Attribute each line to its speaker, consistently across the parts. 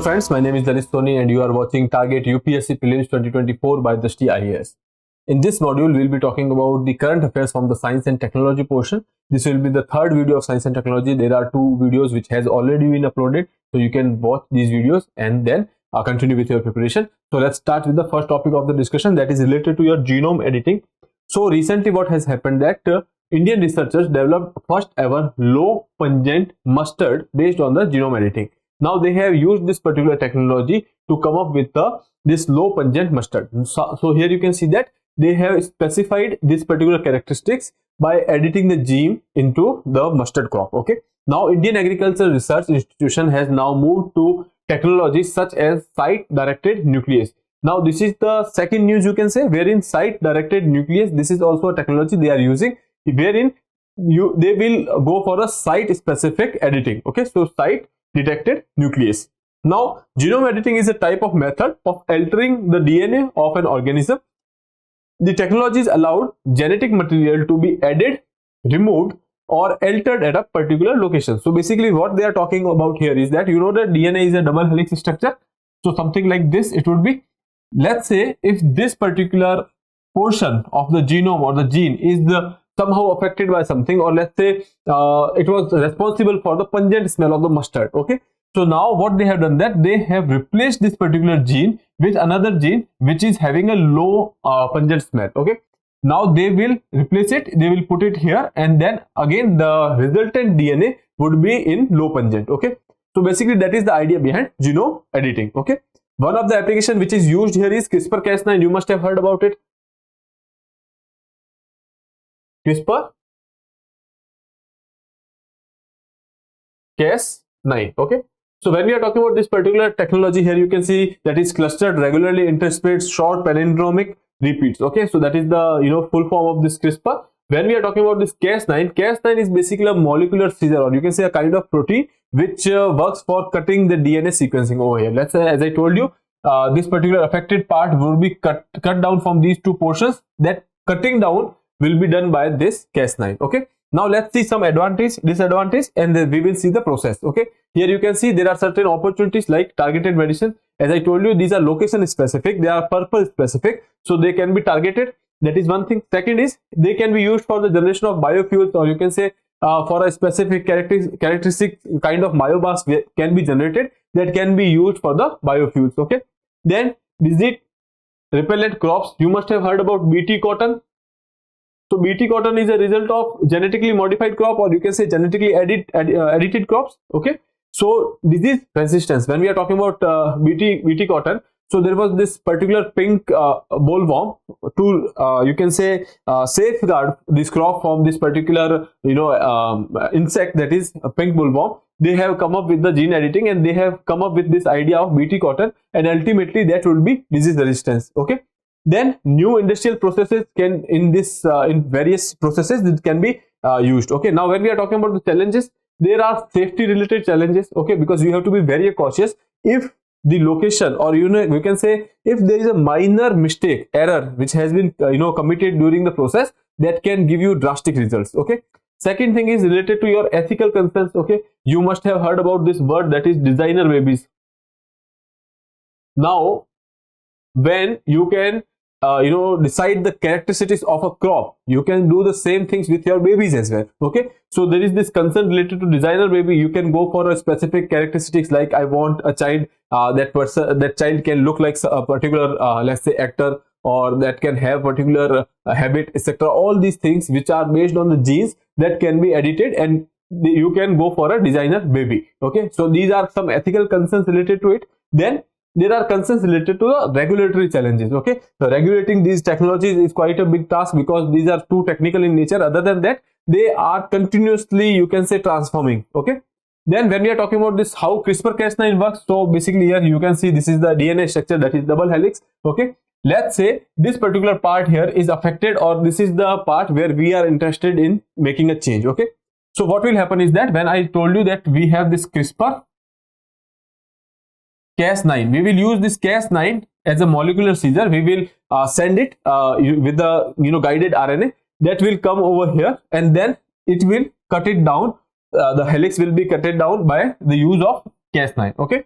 Speaker 1: friends, my name is Drishti and you are watching Target UPSC Prelims 2024 by Drishti IAS. In this module, we will be talking about the current affairs from the science and technology portion. This will be the third video of science and technology. There are two videos which has already been uploaded, so you can watch these videos and then continue with your preparation. So let's start with the first topic of the discussion, that is related to your genome editing. So recently what has happened that Indian researchers developed first ever low pungent mustard based on the genome editing. Now they have used this particular technology to come up with this low pungent mustard. So here you can see that they have specified this particular characteristics by editing the gene into the mustard crop. Okay. Now Indian Agricultural Research Institution has now moved to technologies such as site-directed nuclease. Now this is the second news you can say, wherein site-directed nuclease, this is also a technology they are using, wherein they will go for a site-specific editing. Okay, so site-detected nuclease. Now genome editing is a type of method of altering the DNA of an organism. The technologies allowed genetic material to be added, removed, or altered at a particular location. So basically what they are talking about here is that, you know, that DNA is a double helix structure. So something like this it would be. Let's say if this particular portion of the genome or the gene is somehow affected by something, or let's say it was responsible for the pungent smell of the mustard. Okay, so now what they have done, that they have replaced this particular gene with another gene which is having a low pungent smell. Okay, now they will replace it, they will put it here, and then again the resultant DNA would be in low pungent. Okay, so basically that is the idea behind genome editing. Okay, one of the application which is used here is CRISPR-Cas9. You must have heard about it. CRISPR-Cas9. Okay, so when we are talking about this particular technology here, you can see that is clustered regularly interspersed short palindromic repeats. Okay, so that is the full form of this CRISPR. When we are talking about this Cas9 is basically a molecular scissor, or you can say a kind of protein which works for cutting the DNA sequencing over here. Let's say, as I told you, this particular affected part will be cut down from these two portions. That cutting down will be done by this Cas9. Okay, now let's see some advantage, disadvantage, and then we will see the process. Okay, here you can see there are certain opportunities like targeted medicine. As I told you, these are location specific, they are purpose specific, so they can be targeted. That is one thing. Second is they can be used for the generation of biofuels, or you can say for a specific characteristic kind of biomass can be generated, that can be used for the biofuels. Okay, then disease repellent crops. You must have heard about BT cotton. So BT cotton is a result of genetically modified crop, or you can say genetically edited crops. Okay, so disease resistance. When we are talking about BT cotton, so there was this particular pink bollworm to you can say safeguard this crop from this particular insect, that is a pink bollworm. They have come up with the gene editing, and they have come up with this idea of BT cotton, and ultimately that will be disease resistance. Okay, then new industrial processes can in various processes it can be used. Okay, now when we are talking about the challenges, there are safety related challenges. Okay, because you have to be very cautious if the location, or you can say if there is a minor mistake, error which has been committed during the process, that can give you drastic results. Okay, second thing is related to your ethical concerns. Okay, you must have heard about this word, that is designer babies. Now when you can decide the characteristics of a crop, you can do the same things with your babies as well. Okay, so there is this concern related to designer baby. You can go for a specific characteristics, like I want a child, that child can look like a particular let's say actor, or that can have particular habit, etc. All these things which are based on the genes that can be edited, and you can go for a designer baby. Okay, so these are some ethical concerns related to it. Then there are concerns related to the regulatory challenges. Okay, so regulating these technologies is quite a big task, because these are too technical in nature. Other than that, they are continuously, you can say, transforming. Okay, then when we are talking about this, how CRISPR-Cas9 works, so basically here you can see this is the DNA structure, that is double helix. Okay, let's say this particular part here is affected, or this is the part where we are interested in making a change. Okay, so what will happen is that when I told you that we have this CRISPR-Cas9, we will use this Cas9 as a molecular scissor. We will send it with the guided RNA that will come over here, and then it will cut it down. The helix will be cut down by the use of Cas9. Okay,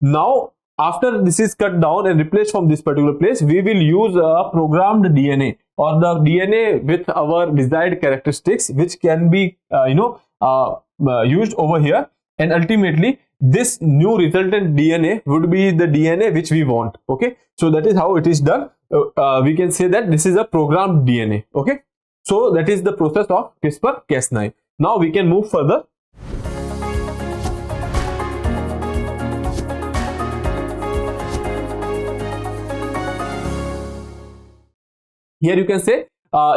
Speaker 1: Now after this is cut down and replaced from this particular place, we will use a programmed DNA or the DNA with our desired characteristics, which can be used over here, and ultimately this new resultant DNA would be the DNA which we want. Okay, so that is how it is done. We can say that this is a programmed DNA. Okay, so that is the process of CRISPR-Cas9. Now we can move further. Here you can say,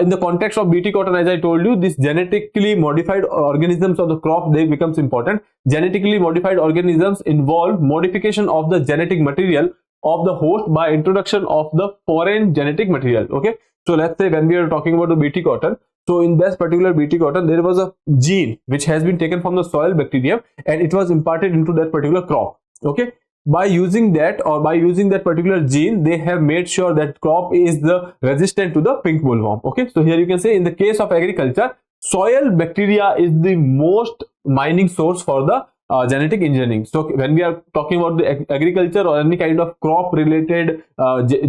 Speaker 1: in the context of BT cotton, as I told you, this genetically modified organisms of the crop, they becomes important. Genetically modified organisms involve modification of the genetic material of the host by introduction of the foreign genetic material. Okay, so let's say when we are talking about the BT cotton, so in this particular BT cotton, there was a gene which has been taken from the soil bacterium and it was imparted into that particular crop. Okay, by using that or by using that particular gene, they have made sure that crop is resistant to the pink bollworm. Okay, so here you can say in the case of agriculture, soil bacteria is the most mining source for the genetic engineering. So when we are talking about the agriculture or any kind of crop related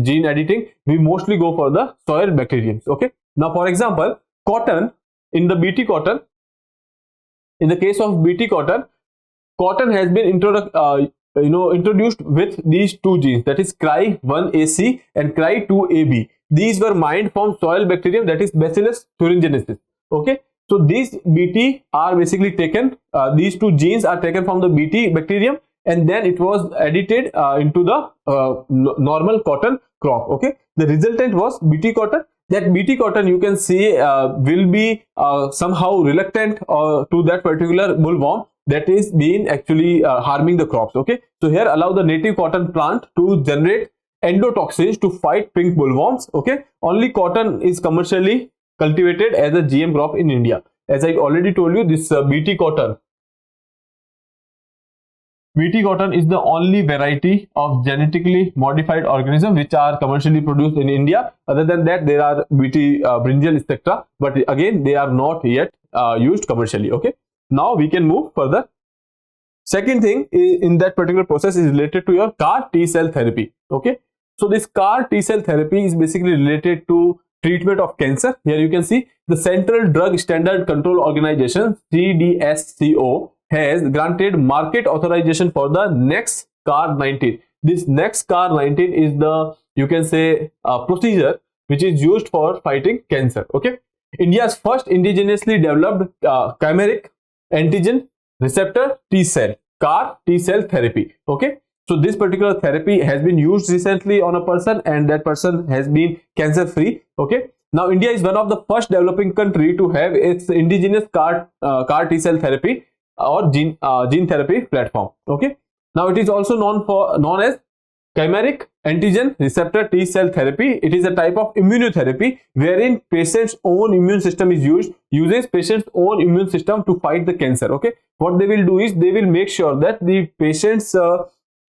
Speaker 1: gene editing, we mostly go for the soil bacteriums. Okay, now for example, cotton, in the BT cotton, in the case of BT cotton, cotton has been introduced with these two genes, that is 𝐸1AC and 𝐸2AB. These were mined from soil bacterium, that is Bacillus thuringiensis. Okay, so these BT are basically taken, these two genes are taken from the BT bacterium and then it was edited into the normal cotton crop. Okay, the resultant was BT cotton. That BT cotton, you can see, will be somehow reluctant to that particular bollworm that is being actually harming the crops. Okay, so here allow the native cotton plant to generate endotoxins to fight pink bollworms. Okay, only cotton is commercially cultivated as a GM crop in India. As I already told you, this BT cotton is the only variety of genetically modified organism which are commercially produced in India. Other than that, there are BT brinjal, etc. But again, they are not yet used commercially. Okay, now we can move further. Second thing in that particular process is related to your CAR T-cell therapy. Okay, so this CAR T-cell therapy is basically related to treatment of cancer. Here you can see the Central Drug Standard Control Organization, CDSCO, has granted market authorization for the next CAR-19. This next CAR-19 is the, you can say, procedure which is used for fighting cancer. Okay, India's first indigenously developed chimeric antigen receptor T-cell, CAR T-cell therapy. Okay, so this particular therapy has been used recently on a person and that person has been cancer free. Okay, now India is one of the first developing country to have its indigenous CAR T-cell therapy or gene therapy platform. Okay, now it is also known as chimeric antigen receptor T-cell therapy. It is a type of immunotherapy wherein patient's own immune system is uses patient's own immune system to fight the cancer. Okay, what they will do is they will make sure that the patient's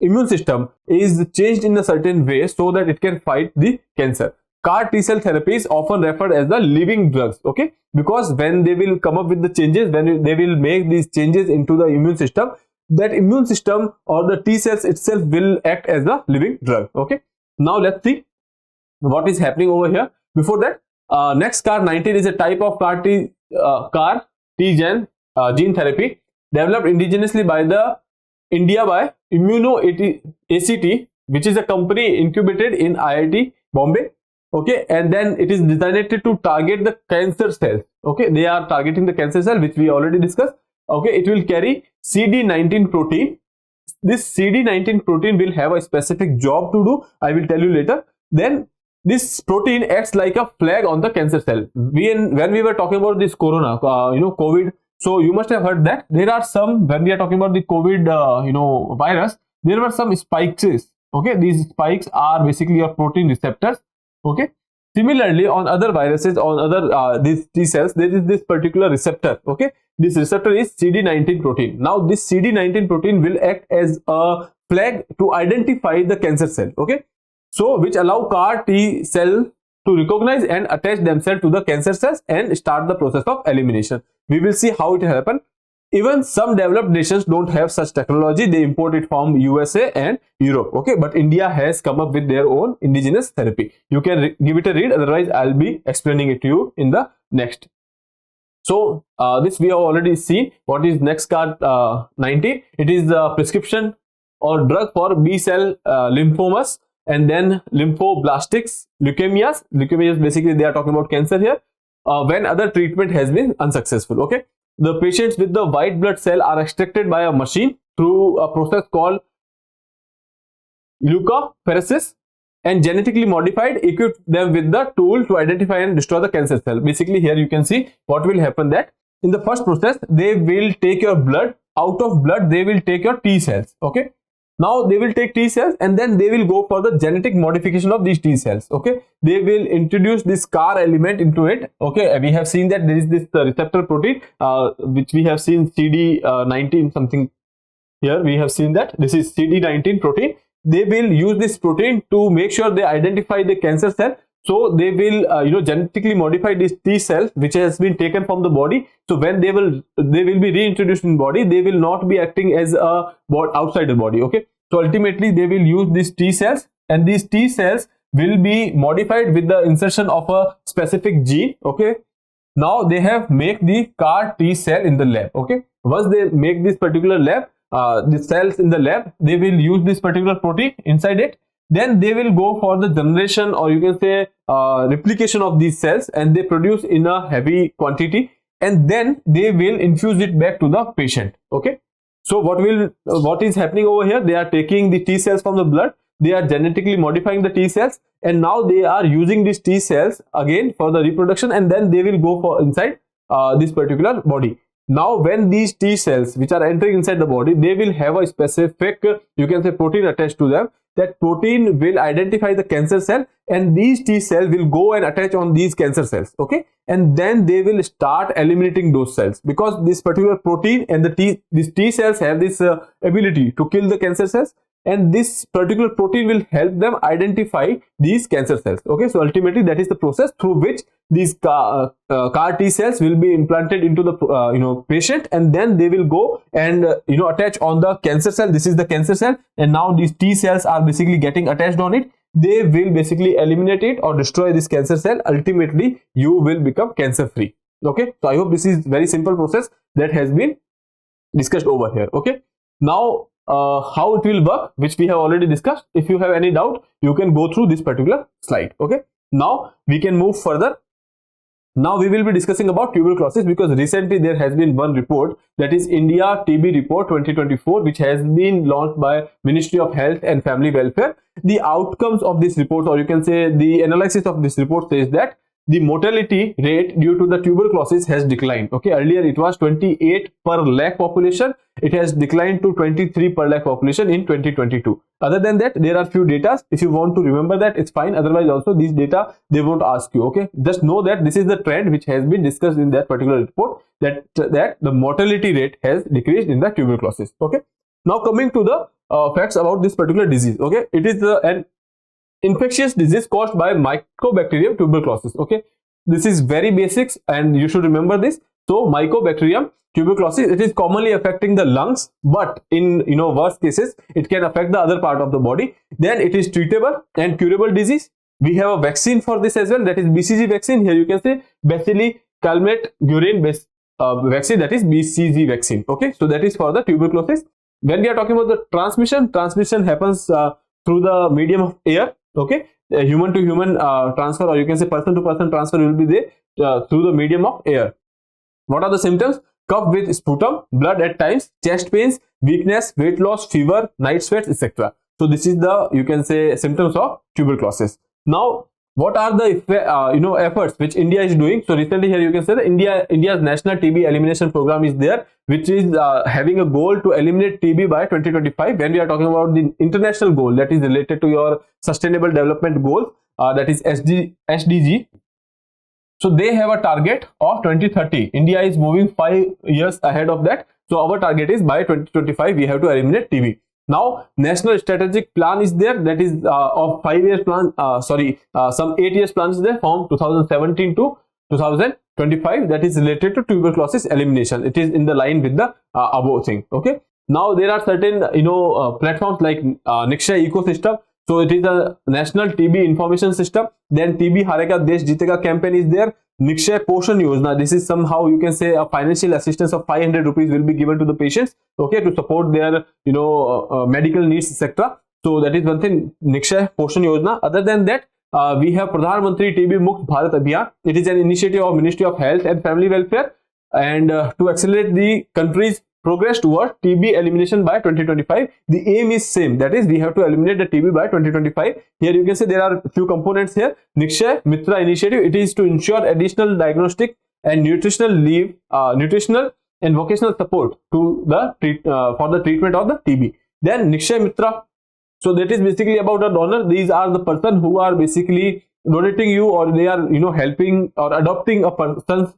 Speaker 1: immune system is changed in a certain way so that it can fight the cancer. CAR T-cell therapy is often referred as the living drugs. Okay, because when they will come up with the changes, when they will make these changes into the immune system, that immune system or the T cells itself will act as the living drug. Okay, now let's see what is happening over here. Before that, next CAR-19 is a type of CAR T-gen gene therapy developed indigenously by the India by ImmunoACT, which is a company incubated in IIT Bombay. Okay, and then it is designed to target the cancer cells. Okay, they are targeting the cancer cell, which we already discussed. Okay, it will carry CD19 protein. This CD19 protein will have a specific job to do. I will tell you later. Then this protein acts like a flag on the cancer cell. When we were talking about this corona, COVID, so you must have heard that there are some, when we are talking about the COVID, virus, there were some spikes. Okay, these spikes are basically your protein receptors. Okay, similarly on other viruses, on other these T cells, there is this particular receptor. Okay, this receptor is CD19 protein. Now this CD19 protein will act as a flag to identify the cancer cell. Okay, so which allow CAR T cell to recognize and attach themselves to the cancer cells and start the process of elimination. We will see how it happen. Even some developed nations don't have such technology. They import it from USA and Europe. Okay, but India has come up with their own indigenous therapy. You can give it a read, otherwise I'll be explaining it to you in the next. So this we have already seen. What is next card 19? It is the prescription or drug for B cell lymphomas and then lymphoblastics, leukemias. Leukemias, basically they are talking about cancer here. When other treatment has been unsuccessful. Okay, the patients with the white blood cell are extracted by a machine through a process called leukophoresis and genetically modified, equip them with the tool to identify and destroy the cancer cell. Basically here you can see what will happen, that in the first process they will take your blood. Out of blood they will take your T cells. Okay, now they will take T cells and then they will go for the genetic modification of these T cells. Okay, they will introduce this CAR element into it. Okay, we have seen that there is this receptor protein which we have seen CD19 something. Here we have seen that this is CD19 protein. They will use this protein to make sure they identify the cancer cell. So they will genetically modify this T cell which has been taken from the body. So when they will be reintroduced in body, they will not be acting as a outside the body. Okay, so ultimately they will use these T cells, and these T cells will be modified with the insertion of a specific gene. Okay, now they have make the CAR T cell in the lab. Okay, once they make this particular lab, the cells in the lab, they will use this particular protein inside it. Then they will go for the generation, or you can say replication of these cells, and they produce in a heavy quantity, and then they will infuse it back to the patient. Okay, so what is happening over here? They are taking the T cells from the blood, they are genetically modifying the T cells, and now they are using these T cells again for the reproduction, and then they will go for inside this particular body. Now when these T cells which are entering inside the body, they will have a specific, you can say, protein attached to them. That protein will identify the cancer cell, and these T cells will go and attach on these cancer cells. Okay, and then they will start eliminating those cells, because this particular protein and these T cells have this ability to kill the cancer cells, and this particular protein will help them identify these cancer cells. Okay, so ultimately that is the process through which these CAR T cells will be implanted into the patient, and then they will go and attach on the cancer cell. This is the cancer cell, and now these T cells are basically getting attached on it. They will basically eliminate it or destroy this cancer cell. Ultimately you will become cancer free. Okay, so I hope this is very simple process that has been discussed over here. Okay, now how it will work, which we have already discussed. If you have any doubt, you can go through this particular slide. Okay, now we can move further. Now we will be discussing about tuberculosis, because recently there has been one report, that is India TB report 2024, which has been launched by Ministry of Health and Family Welfare. The outcomes of this report, or you can say the analysis of this report, says that the mortality rate due to the tuberculosis has declined. Okay, earlier it was 28 per lakh population. It has declined to 23 per lakh population in 2022. Other than that, there are few data. If you want to remember that, it's fine. Otherwise also these data they won't ask you. Okay, just know that this is the trend which has been discussed in that particular report, that the mortality rate has decreased in the tuberculosis. Okay, now coming to the facts about this particular disease. Okay, it is an infectious disease caused by Mycobacterium tuberculosis. Okay, this is very basics and you should remember this. So Mycobacterium tuberculosis, it is commonly affecting the lungs, but in worst cases it can affect the other part of the body. Then it is treatable and curable disease. We have a vaccine for this as well, that is BCG vaccine. Here you can say Bacilli calmette guerin vaccine, that is BCG vaccine. Okay, so that is for the tuberculosis. When we are talking about the transmission happens through the medium of air. Okay, human to human transfer, or you can say person to person transfer will be there through the medium of air. What are the symptoms? Cough with sputum, blood at times, chest pains, weakness, weight loss, fever, night sweats, etc. So this is the, you can say, symptoms of tuberculosis. Now what are the efforts which India is doing? So recently here you can say that India's national TB elimination program is there, which is having a goal to eliminate TB by 2025. When we are talking about the international goal that is related to your sustainable development goal, that is SDG. So they have a target of 2030. India is moving 5 years ahead of that. So our target is by 2025 we have to eliminate TB. Now national strategic plan is there, that is of 5 years plan, some 8 years plan is there from 2017 to 2025, that is related to tuberculosis elimination. It is in the line with the above thing. Okay, now there are certain platforms like 𝐏𝐤 ecosystem. So it is a national TB information system. Then TB Harega Desh Jitega campaign is there. 𝐏𝐤 Poshan Yojana, this is somehow you can say a financial assistance of 500 rupees will be given to the patients, okay, to support their medical needs, etc. So that is one thing, 𝐏𝐤 Poshan Yojana. Other than that, we have Pradhan Mantri TB Mukt Bharat Abhiyan. It is an initiative of Ministry of Health and Family Welfare, and to accelerate the country's progress toward TB elimination by 2025. The aim is same, that is we have to eliminate the TB by 2025. Here you can say there are few components here. 𝐏𝐤 Mitra initiative, it is to ensure additional diagnostic and nutritional and vocational support to the for the treatment of the TB. Then 𝐏𝐤 Mitra, so that is basically about a donor. These are the person who are basically donating you, or they are helping or adopting a person's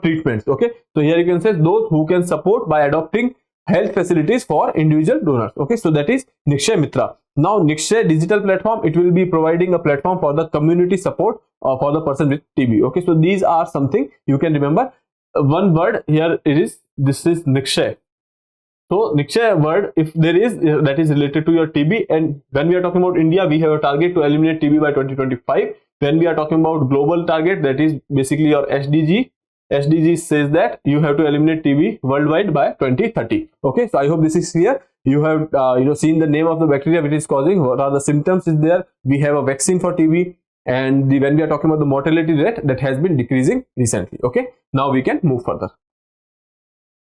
Speaker 1: treatments. Okay, so here you can say those who can support by adopting health facilities for individual donors. Okay, so that is 𝐏𝐤 Mitra. Now 𝐏𝐤 digital platform, it will be providing a platform for the community support for the person with TB. Okay, so these are something you can remember. One word here is, this is 𝐏𝐤. So 𝐏𝐤 word, if there is, that is related to your TB. And when we are talking about India, we have a target to eliminate TB by 2025. When we are talking about global target, that is basically your SDG. SDG says that you have to eliminate TB worldwide by 2030. Okay, so I hope this is clear. You have seen the name of the bacteria which is causing, what are the symptoms is there. We have a vaccine for TB, and when we are talking about the mortality rate, that has been decreasing recently. Okay, now we can move further.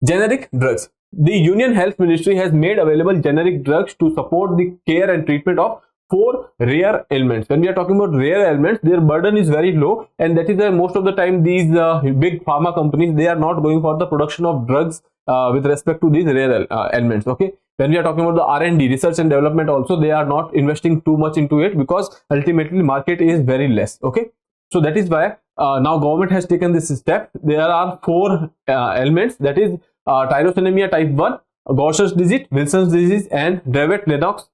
Speaker 1: Generic drugs. The Union Health Ministry has made available generic drugs to support the care and treatment of 4 rare ailments. When we are talking about rare ailments, their burden is very low, and that is why most of the time these big pharma companies, they are not going for the production of drugs with respect to these rare ailments. Okay, when we are talking about the R&D, research and development, also they are not investing too much into it, because ultimately market is very less. Okay, so that is why now government has taken this step. There are 4 ailments, that is tyrosinemia type 1, Gaucher's disease, Wilson's disease, and Dravet-Lennox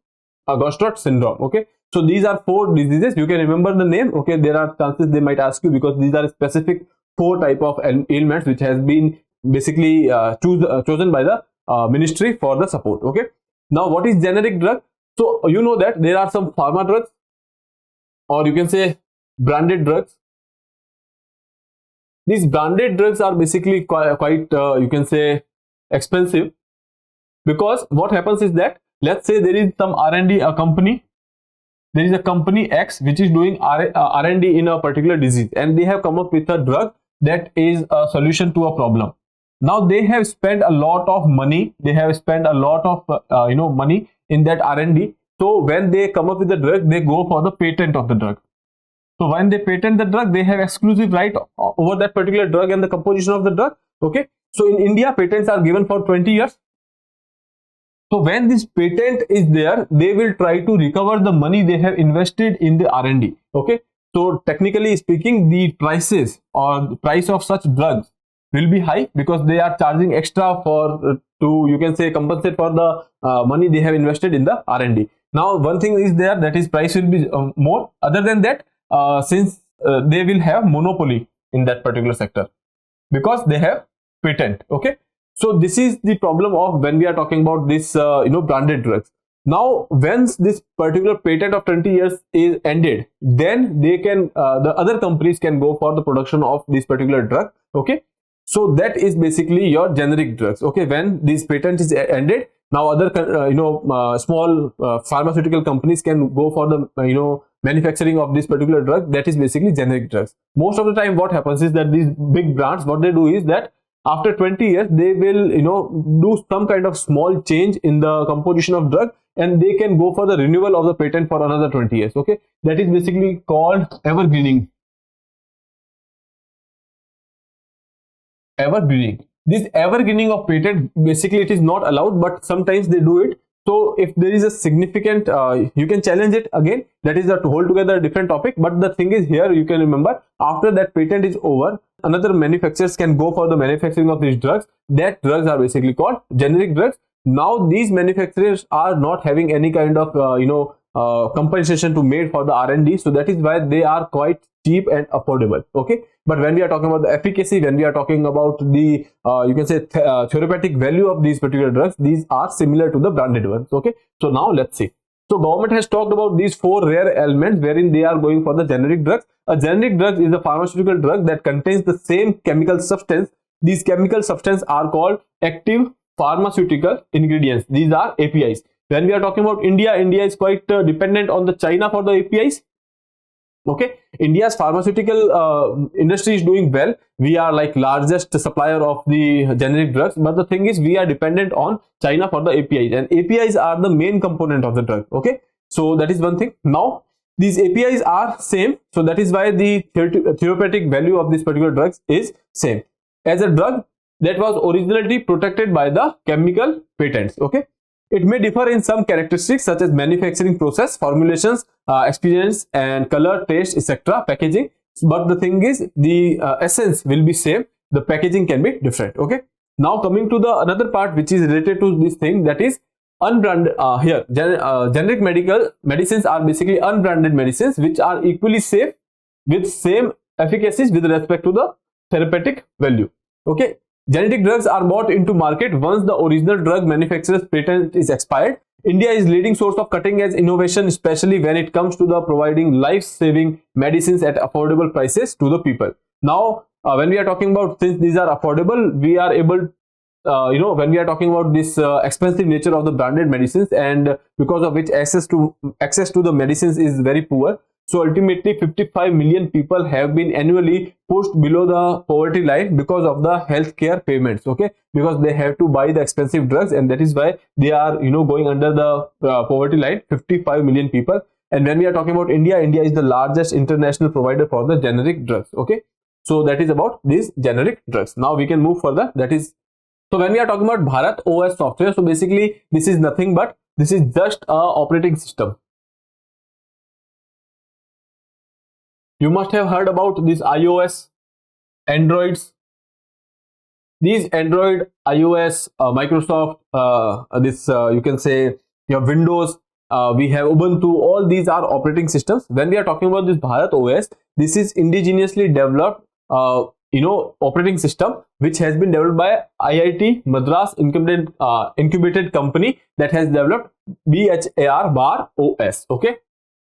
Speaker 1: Gastaut syndrome. Okay, so these are 4 diseases. You can remember the name. Okay, there are chances they might ask you, because these are specific 4 type of ailments which has been basically chosen by the ministry for the support. Okay, now what is generic drug? So you know that there are some pharma drugs, or you can say branded drugs. These branded drugs are basically quite you can say expensive, because what happens is that, let's say there is some R&D company, there is a company X which is doing R&D in a particular disease, and they have come up with a drug that is a solution to a problem. Now they have spent a lot of money, they have spent a lot of money in that R&D. So when they come up with the drug, they go for the patent of the drug. So when they patent the drug, they have exclusive right over that particular drug and the composition of the drug. Okay, so in India, patents are given for 20 years. So when this patent is there, they will try to recover the money they have invested in the R&D. Okay, so technically speaking, the prices or the price of such drugs will be high, because they are charging extra for to, you can say, compensate for the money they have invested in the R&D. Now one thing is there, that is price will be more. Other than that, since they will have monopoly in that particular sector, because they have patent. Okay, so this is the problem of when we are talking about this branded drugs. Now once this particular patent of 20 years is ended, then they can the other companies can go for the production of this particular drug. Okay, so that is basically your generic drugs. Okay, when this patent is ended, now other small pharmaceutical companies can go for the manufacturing of this particular drug. That is basically generic drugs. Most of the time what happens is that these big brands, what they do is that after 20 years they will do some kind of small change in the composition of drug, and they can go for the renewal of the patent for another 20 years. Okay, that is basically called evergreening. This evergreening of patent, basically it is not allowed, but sometimes they do it. So if there is a significant you can challenge it again, that is a altogether different topic. But the thing is, here you can remember, after that patent is over, another manufacturers can go for the manufacturing of these drugs. That drugs are basically called generic drugs. Now these manufacturers are not having any kind of compensation to made for the R&D, so that is why they are quite cheap and affordable. Okay, but when we are talking about the efficacy, when we are talking about the you can say therapeutic value of these particular drugs, these are similar to the branded ones. Okay, so now let's see. So government has talked about these 4 rare elements wherein they are going for the generic drugs. A generic drug is a pharmaceutical drug that contains the same chemical substance. These chemical substances are called active pharmaceutical ingredients. These are APIs. When we are talking about India, India is quite dependent on the China for the APIs. Okay, India's pharmaceutical industry is doing well. We are like largest supplier of the generic drugs, but the thing is we are dependent on China for the APIs, and APIs are the main component of the drug. Okay, so that is one thing. Now these APIs are same, so that is why the therapeutic value of this particular drugs is same as a drug that was originally protected by the chemical patents. Okay, it may differ in some characteristics such as manufacturing process, formulations, experience, and color, taste, etc., packaging. But the thing is, the essence will be same. The packaging can be different. Okay. Now coming to the another part which is related to this thing, that is unbranded. Generic medical medicines are basically unbranded medicines which are equally safe with same efficacies with respect to the therapeutic value. Okay. Generic drugs are brought into market once the original drug manufacturer's patent is expired. India is leading source of cutting-edge innovation, especially when it comes to the providing life-saving medicines at affordable prices to the people. Now, when we are talking about, since these are affordable, we are able, when we are talking about this expensive nature of the branded medicines, and because of which access to the medicines is very poor. So ultimately 55 million people have been annually pushed below the poverty line because of the healthcare payments. Okay, because they have to buy the expensive drugs, and that is why they are going under the poverty line, 55 million people. And when we are talking about India, India is the largest international provider for the generic drugs. Okay, so that is about these generic drugs. Now we can move further. That is, so when we are talking about BharOS software, so basically this is nothing but this is just a operating system. You must have heard about this iOS, Androids. These Android, iOS, Microsoft, you can say your Windows, we have Ubuntu, all these are operating systems. When we are talking about this BharOS, this is indigenously developed, operating system which has been developed by IIT Madras incubated company that has developed BharOS. Okay,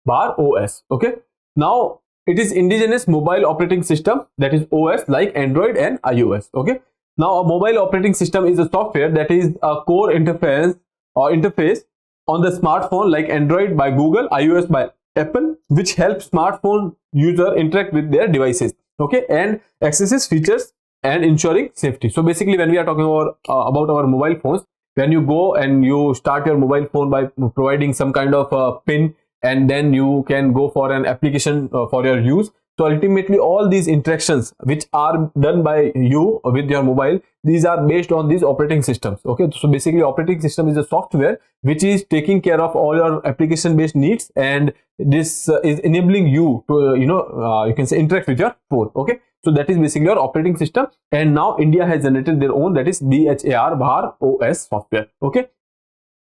Speaker 1: BharOS. Okay, now it is indigenous mobile operating system, that is OS like Android and iOS. Okay, now a mobile operating system is a software that is a core interface on the smartphone like Android by Google, iOS by Apple, which helps smartphone user interact with their devices. Okay, and accesses features and ensuring safety. So basically when we are talking about our mobile phones, when you go and you start your mobile phone by providing some kind of pin, and then you can go for an application for your use. So ultimately all these interactions which are done by you with your mobile, these are based on these operating systems. Okay, so basically operating system is a software which is taking care of all your application based needs, and this is enabling you to you can say interact with your phone. Okay, so that is basically your operating system, and now India has generated their own, that is BharOS software. Okay,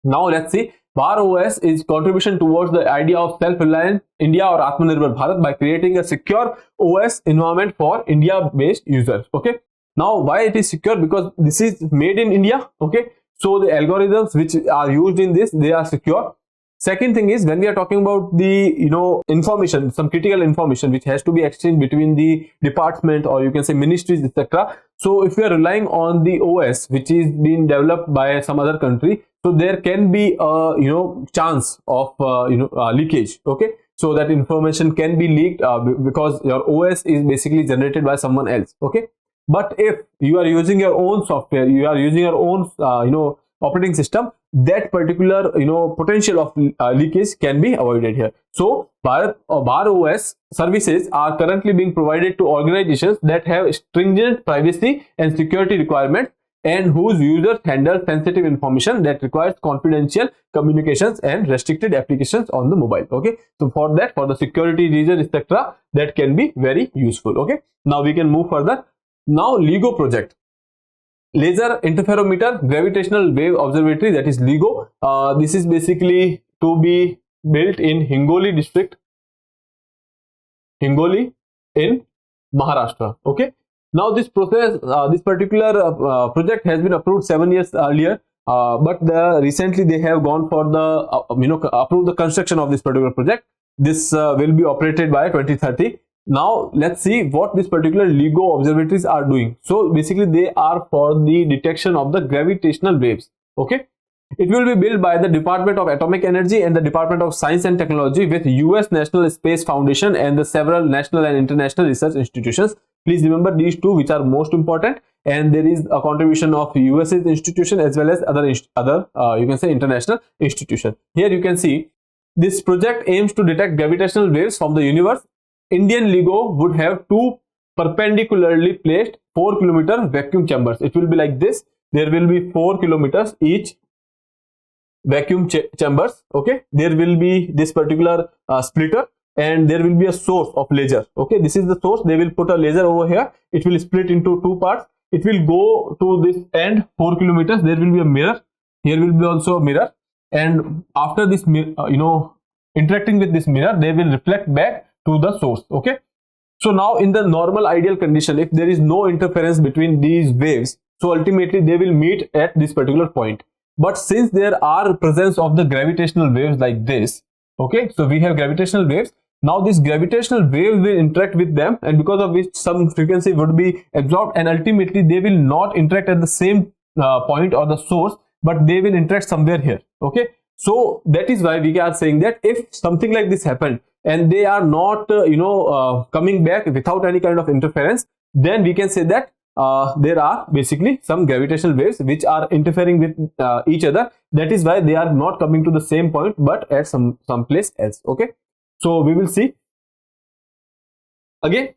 Speaker 1: now let's see. BharOS is contribution towards the idea of self-reliant India or Atmanirbhar Bharat by creating a secure OS environment for India-based users. Okay. Now, why it is secure? Because this is made in India. Okay. So the algorithms which are used in this, they are secure. Second thing is, when we are talking about the information, some critical information which has to be exchanged between the department or you can say ministries, etc. So if we are relying on the OS which is being developed by some other country, so there can be a chance of leakage. Okay, so that information can be leaked because your OS is basically generated by someone else. Okay, but if you are using your own software, you are using your own operating system, that particular potential of leakage can be avoided here. So BharOS services are currently being provided to organizations that have stringent privacy and security requirements, and whose users handle sensitive information that requires confidential communications and restricted applications on the mobile. Okay, so for that, for the security reason, etc., that can be very useful. Okay, now we can move further. Now LIGO project, laser interferometer gravitational wave observatory, that is LIGO. This is basically to be built in Hingoli district, Hingoli in Maharashtra. Okay. Now this process, this particular project has been approved 7 years earlier, but recently they have gone for the approve the construction of this particular project. This will be operated by 2030. Now let's see what this particular LIGO observatories are doing. So basically they are for the detection of the gravitational waves. Okay. It will be built by the Department of Atomic Energy and the Department of Science and Technology with US National Space Foundation and the several national and international research institutions. Please remember these two, which are most important, and there is a contribution of US's institution as well as other you can say international institution. Here you can see this project aims to detect gravitational waves from the universe. Indian LIGO would have two perpendicularly placed 4 kilometer vacuum chambers. It will be like this. There will be 4 kilometers each vacuum chambers. Okay, there will be this particular splitter, and there will be a source of laser. Okay, this is the source. They will put a laser over here. It will split into two parts. It will go to this end 4 kilometers. There will be a mirror. Here will be also a mirror, and after this interacting with this mirror, they will reflect back to the source. Okay, so now in the normal ideal condition, if there is no interference between these waves, so ultimately they will meet at this particular point. But since there are presence of the gravitational waves like this, okay, so we have gravitational waves. Now this gravitational wave will interact with them, and because of which some frequency would be absorbed, and ultimately they will not interact at the same point or the source, but they will interact somewhere here. Okay, so that is why we are saying that if something like this happened and they are not coming back without any kind of interference, then we can say that there are basically some gravitational waves which are interfering with each other. That is why they are not coming to the same point but at some place else. Okay, so we will see again.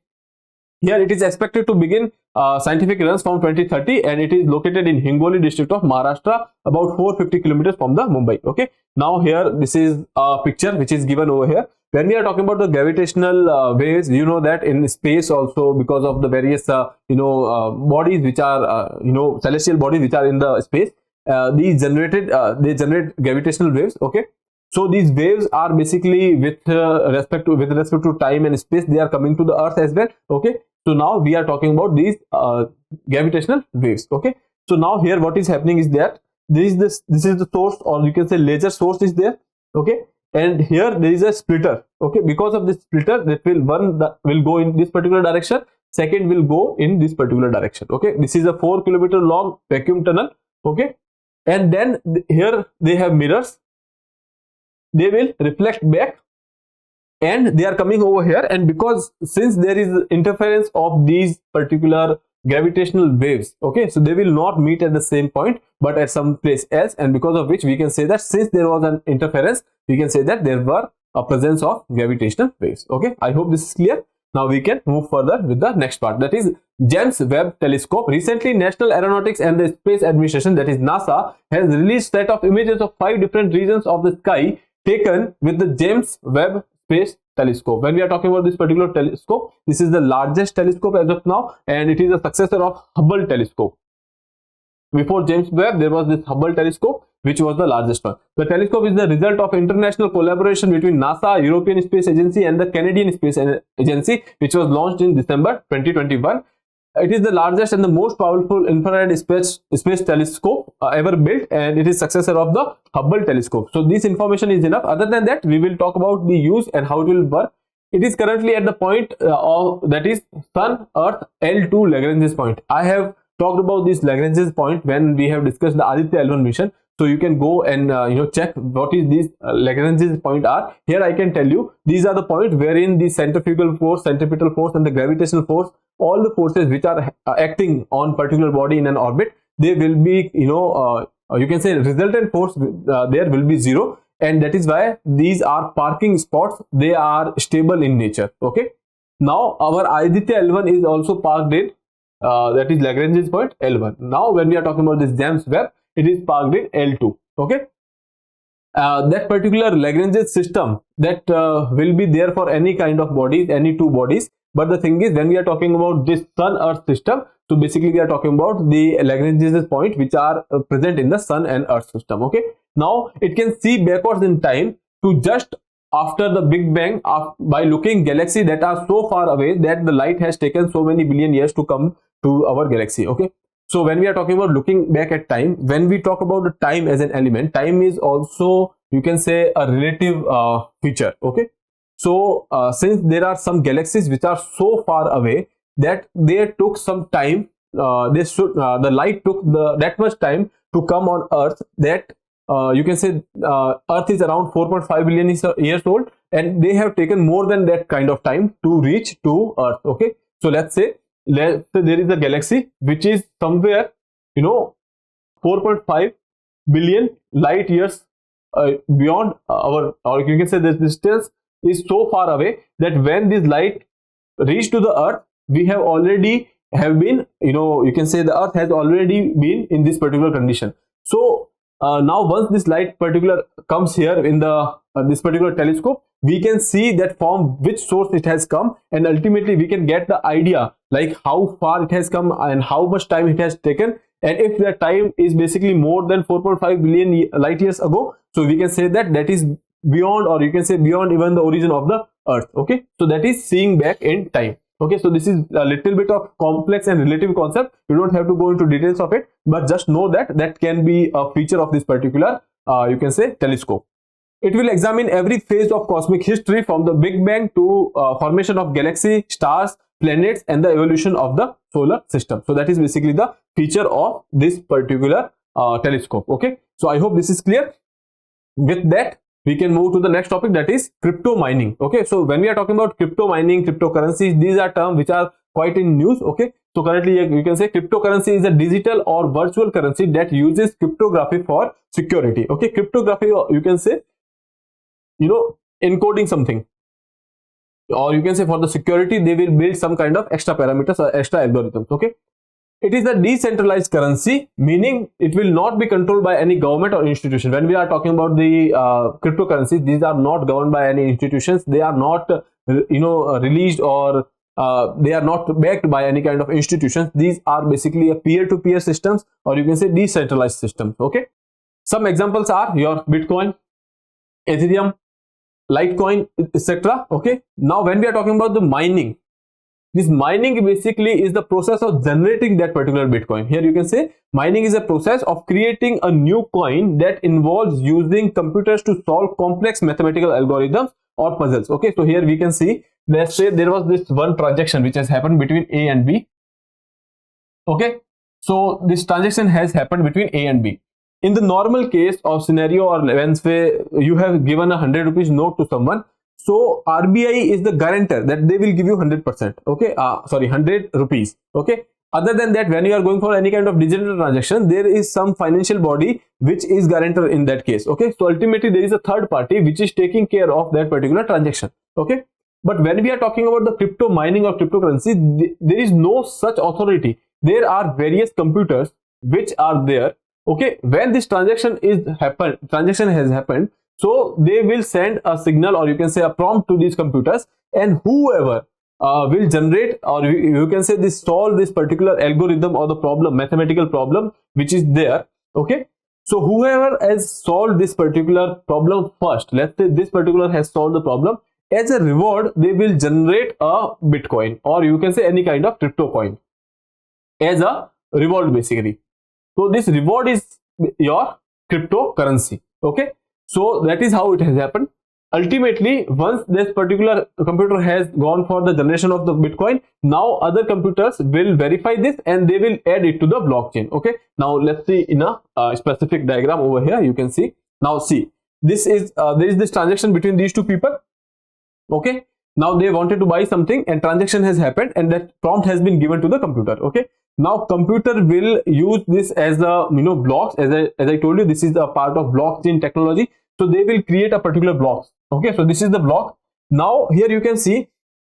Speaker 1: Here it is expected to begin scientific runs from 2030, and it is located in Hingoli district of Maharashtra, about 450 kilometers from the Mumbai. Okay, now here this is a picture which is given over here. When we are talking about the gravitational waves, you know that in space also, because of the various bodies which are celestial bodies which are in the space, they generate gravitational waves. Okay, so these waves are basically with respect to time and space, they are coming to the earth as well. Okay, so now we are talking about these gravitational waves. Okay, so now here what is happening is that this is the source, or you can say laser source is there. Okay, and here there is a splitter. Okay, because of this splitter, that will go in this particular direction, second will go in this particular direction. Okay, this is a 4 kilometer long vacuum tunnel. Okay, and then here they have mirrors. They will reflect back, and they are coming over here, and because since there is interference of these particular gravitational waves, okay, so they will not meet at the same point but at some place else, and because of which we can say that since there was an interference, we can say that there were a presence of gravitational waves. Okay, I hope this is clear. Now we can move further with the next part, that is James Webb Telescope. Recently, National Aeronautics and the Space Administration, that is NASA, has released set of images of 5 different regions of the sky taken with the James Webb Space Telescope. When we are talking about this particular telescope, this is the largest telescope as of now, and it is a successor of Hubble telescope. Before James Webb, there was this Hubble telescope, which was the largest one. The telescope is the result of international collaboration between NASA, European Space Agency, and the Canadian Space Agency, which was launched in December 2021. It is the largest and the most powerful infrared space telescope ever built, and it is successor of the Hubble telescope. So this information is enough. Other than that, we will talk about the use and how it will work. It is currently at the point that is Sun Earth L2 Lagrange's point. I have talked about this Lagrange's point when we have discussed the Aditya L1 mission. So you can go and check what is these Lagrange's point are. Here I can tell you these are the points wherein the centrifugal force, centripetal force, and the gravitational force, all the forces which are acting on particular body in an orbit, they will be you can say resultant force there will be 0, and that is why these are parking spots. They are stable in nature. Okay, now our Aditya L1 is also parked in that is Lagrange's point L1. Now when we are talking about this James Webb, it is parked in L2. Okay, that particular Lagrange's system that will be there for any kind of bodies, any two bodies. But the thing is, when we are talking about this Sun Earth system, so basically we are talking about the Lagrange's point which are present in the Sun and Earth system. Okay, now it can see backwards in time to just after the Big Bang by looking galaxies that are so far away that the light has taken so many billion years to come to our galaxy. Okay, so when we are talking about looking back at time, when we talk about the time as an element, time is also, you can say, a relative feature. Okay, so since there are some galaxies which are so far away that they took some time, the light took that much time to come on Earth, that you can say Earth is around 4.5 billion years old, and they have taken more than that kind of time to reach to Earth. Okay, so let's say there is a galaxy which is somewhere, 4.5 billion light years beyond our, or you can say this distance is so far away that when this light reach to the Earth, we have already been, you can say the Earth has already been in this particular condition. So now once this light particular comes here in the this particular telescope, we can see that from which source it has come, and ultimately we can get the idea like how far it has come and how much time it has taken. And if the time is basically more than 4.5 billion light years ago, so we can say that that is beyond, or you can say beyond even the origin of the Earth. Okay, so that is seeing back in time. Okay, so this is a little bit of complex and relative concept. You don't have to go into details of it, but just know that that can be a feature of this particular you can say telescope. It will examine every phase of cosmic history from the Big Bang to formation of galaxy, stars, planets, and the evolution of the solar system. So that is basically the feature of this particular telescope. Okay, so I hope this is clear. With that, we can move to the next topic, that is crypto mining. Okay, so when we are talking about crypto mining, cryptocurrencies, these are terms which are quite in news. Okay, so currently you can say cryptocurrency is a digital or virtual currency that uses cryptography for security. Okay, cryptography, you can say, encoding something, or you can say for the security they will build some kind of extra parameters or extra algorithms. Okay, it is a decentralized currency, meaning it will not be controlled by any government or institution. When we are talking about the cryptocurrencies, these are not governed by any institutions. They are not released, or they are not backed by any kind of institutions. These are basically a peer-to-peer systems, or you can say decentralized systems. Okay, some examples are your Bitcoin, Ethereum, Litecoin, etc. Okay, now when we are talking about the mining, this mining basically is the process of generating that particular Bitcoin. Here you can say mining is a process of creating a new coin that involves using computers to solve complex mathematical algorithms or puzzles. Okay, so here we can see, let's say there was this one transaction which has happened between A and B. Okay, so this transaction has happened between A and B. In the normal case of scenario, or when you have given a 100 rupees note to someone, so RBI is the guarantor that they will give you 100%. Okay, 100 rupees. Okay, other than that, when you are going for any kind of digital transaction, there is some financial body which is guarantor in that case. Okay, so ultimately there is a third party which is taking care of that particular transaction. Okay, but when we are talking about the crypto mining or cryptocurrency, there is no such authority. There are various computers which are there. Okay, when this transaction has happened, so they will send a signal, or you can say a prompt to these computers, and whoever will generate, or you can say solve this particular algorithm or the problem, mathematical problem which is there. Okay, so whoever has solved this particular problem first, let's say this particular has solved the problem, as a reward they will generate a Bitcoin, or you can say any kind of crypto coin as a reward basically. So this reward is your cryptocurrency. Okay, so that is how it has happened. Ultimately, once this particular computer has gone for the generation of the Bitcoin, now other computers will verify this and they will add it to the blockchain. Okay, now let's see in a specific diagram over here. You can see, now see, this is there is this transaction between these two people. Okay, now they wanted to buy something and transaction has happened, and that prompt has been given to the computer. Okay, now computer will use this as the blocks, as I told you, this is a part of blockchain technology. So they will create a particular block. Okay, so this is the block. Now here you can see,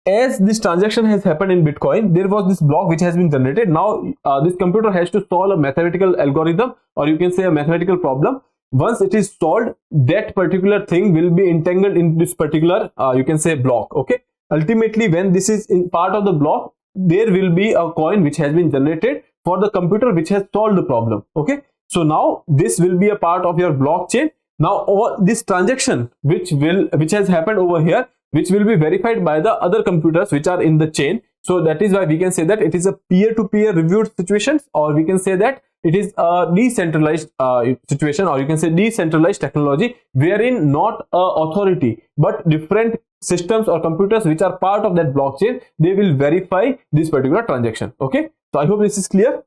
Speaker 1: as this transaction has happened in Bitcoin, there was this block which has been generated. Now this computer has to solve a mathematical algorithm, or you can say a mathematical problem. Once it is solved, that particular thing will be entangled in this particular you can say block. Okay, ultimately when this is in part of the block, there will be a coin which has been generated for the computer which has solved the problem. Okay, so now this will be a part of your blockchain. Now all this transaction which has happened over here, which will be verified by the other computers which are in the chain. So that is why we can say that it is a peer-to-peer reviewed situations, or we can say that it is a decentralized situation, or you can say decentralized technology, wherein not a authority but different systems or computers which are part of that blockchain, they will verify this particular transaction. Okay, so I hope this is clear.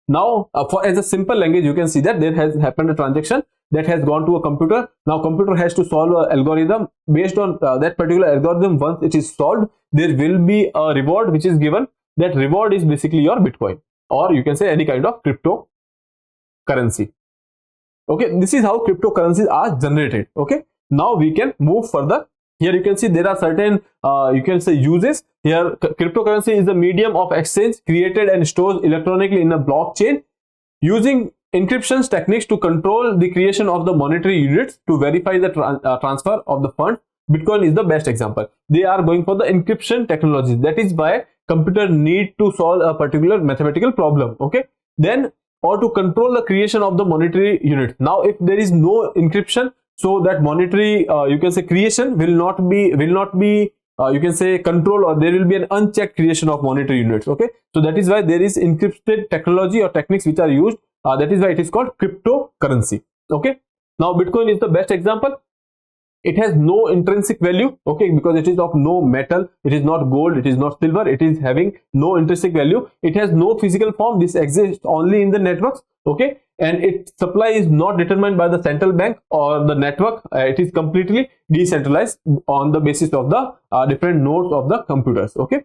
Speaker 1: Now as a simple language, you can see that there has happened a transaction that has gone to a computer. Now computer has to solve an algorithm. Based on that particular algorithm, once it is solved, there will be a reward which is given. That reward is basically your Bitcoin, or you can say any kind of cryptocurrency. Okay, this is how cryptocurrencies are generated. Okay, now we can move further. Here you can see there are certain you can say uses. Here cryptocurrency is a medium of exchange created and stored electronically in a blockchain using encryption techniques to control the creation of the monetary units to verify the transfer of the fund. Bitcoin is the best example. They are going for the encryption technology. That is why computer need to solve a particular mathematical problem. Okay, then or to control the creation of the monetary unit. Now if there is no encryption, so that monetary you can say creation will not be you can say control, or there will be an unchecked creation of monetary units. Okay, so that is why there is encrypted technology or techniques which are used. That is why it is called cryptocurrency. Okay, now Bitcoin is the best example. It has no intrinsic value. Okay, because it is of no metal, it is not gold, it is not silver, it is having no intrinsic value. It has no physical form. This exists only in the networks. Okay, and its supply is not determined by the central bank or the network. It is completely decentralized on the basis of the different nodes of the computers. Okay,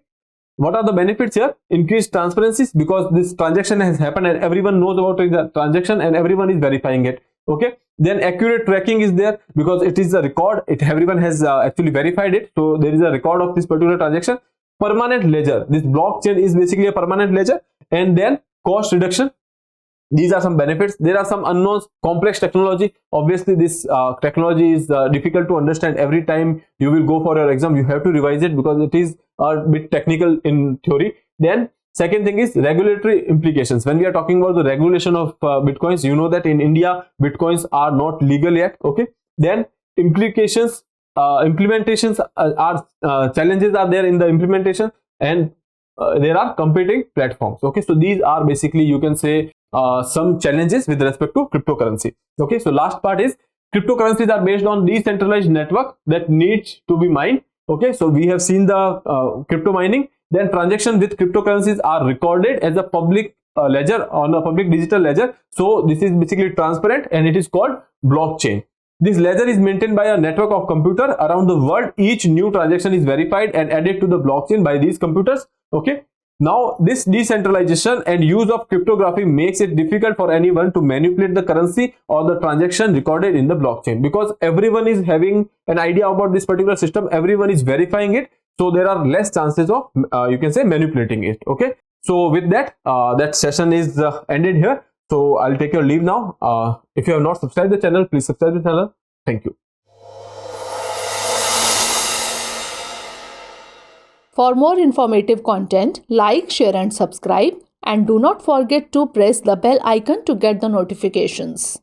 Speaker 1: what are the benefits here? Increased transparency, because this transaction has happened and everyone knows about the transaction and everyone is verifying it. Okay, then accurate tracking is there because it is a record. Everyone has actually verified it, so there is a record of this particular transaction. Permanent ledger. This blockchain is basically a permanent ledger. And then cost reduction. These are some benefits. There are some unknowns. Complex technology. Obviously this technology is difficult to understand. Every time you will go for your exam, you have to revise it because it is a bit technical in theory. Then second thing is regulatory implications. When we are talking about the regulation of bitcoins, you know that in India bitcoins are not legal yet. Okay, then implications, implementations are challenges are there in the implementation, and there are competing platforms. Okay, so these are basically, you can say, some challenges with respect to cryptocurrency. Okay, so last part is cryptocurrencies are based on decentralized network that needs to be mined. Okay, so we have seen the crypto mining. Then transactions with cryptocurrencies are recorded as a public ledger, on a public digital ledger. So this is basically transparent and it is called blockchain. This ledger is maintained by a network of computers around the world. Each new transaction is verified and added to the blockchain by these computers. Okay, now this decentralization and use of cryptography makes it difficult for anyone to manipulate the currency or the transaction recorded in the blockchain, because everyone is having an idea about this particular system, everyone is verifying it, so there are less chances of you can say manipulating it. Okay, so with that that session is ended here. So I'll take your leave now. If you have not subscribed the channel, please subscribe the channel. Thank you.
Speaker 2: For more informative content, like, share and subscribe, and do not forget to press the bell icon to get the notifications.